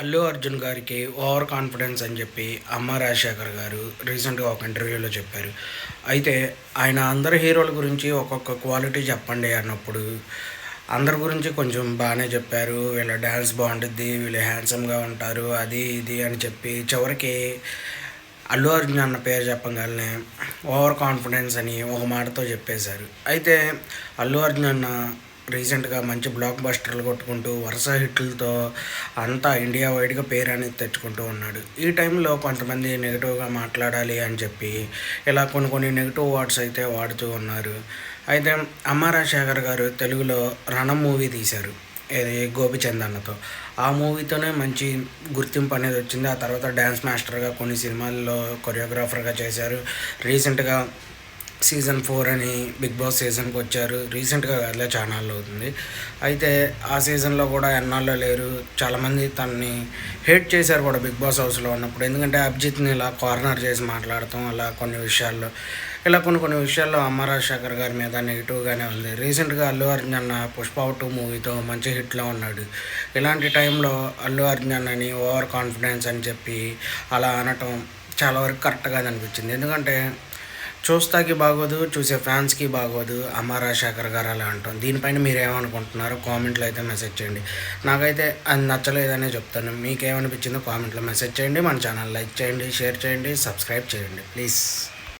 అల్లు అర్జున్ గారికి over confidence అని చెప్పి అమ్మ రాజశేఖర్ గారు రీసెంట్గా ఒక ఇంటర్వ్యూలో చెప్పారు. అయితే ఆయన అందరి హీరోల గురించి ఒక్కొక్క క్వాలిటీ చెప్పండి అన్నప్పుడు అందరి గురించి కొంచెం బాగానే చెప్పారు. వీళ్ళ డ్యాన్స్ బాగుంటుంది, వీళ్ళు హ్యాండ్సమ్గా ఉంటారు, అది ఇది అని చెప్పి చివరికి అల్లు అర్జున్ అన్న పేరు చెప్పగానే ఓవర్ కాన్ఫిడెన్స్ అని ఒక మాటతో చెప్పేశారు. అయితే అల్లు అర్జున్ అన్న రీసెంట్గా మంచి బ్లాక్ బస్టర్లు కొట్టుకుంటూ వరుస హిట్లతో అంతా ఇండియా వైడ్గా పేరు అనేది తెచ్చుకుంటూ ఉన్నాడు. ఈ టైంలో కొంతమంది నెగిటివ్గా మాట్లాడాలి అని చెప్పి ఇలా కొన్ని నెగిటివ్ వర్డ్స్ అయితే వాడుతూ ఉన్నారు. అయితే అమ్మ రాజశేఖర్ గారు తెలుగులో రణం మూవీ తీశారు, ఏది గోపిచంద్ అన్నతో. ఆ మూవీతోనే మంచి గుర్తింపు అనేది వచ్చింది. ఆ తర్వాత డ్యాన్స్ మాస్టర్గా కొన్ని సినిమాల్లో కొరియోగ్రాఫర్గా చేశారు. రీసెంట్గా సీజన్ 4 అని బిగ్ బాస్ సీజన్కి వచ్చారు. రీసెంట్గా వెళ్ళే ఛానల్లో అవుతుంది. అయితే ఆ సీజన్లో కూడా ఎన్నాళ్ళు లేరు. చాలామంది తనని హేట్ చేశారు కూడా బిగ్ బాస్ హౌస్లో ఉన్నప్పుడు. ఎందుకంటే అభిజిత్ని ఇలా కార్నర్ చేసి మాట్లాడటం, అలా కొన్ని విషయాల్లో అమ్మ రాజశేఖర్ గారి మీద నెగిటివ్గానే ఉంది. రీసెంట్గా అల్లు అర్జున్ అన్న పుష్ప 2 మూవీతో మంచి హిట్లో ఉన్నాడు. ఇలాంటి టైంలో అల్లు అర్జున్ అన్నని ఓవర్ కాన్ఫిడెన్స్ అని చెప్పి అలా అనటం చాలా వరకు కరెక్ట్గా అనిపించింది. ఎందుకంటే చూస్తాకి బాగోదు, చూసే ఫ్యాన్స్కి బాగోదు అమ్మ రాజశేఖర్ గారు అలా అంటాం. దీనిపైన మీరు ఏమనుకుంటున్నారో కామెంట్లో అయితే మెసేజ్ చేయండి. నాకైతే అది నచ్చలేదనే చెప్తాను. మీకేమనిపించిందో కామెంట్లో మెసేజ్ చేయండి. మన ఛానల్ లైక్ చేయండి, షేర్ చేయండి, సబ్స్క్రైబ్ చేయండి ప్లీజ్.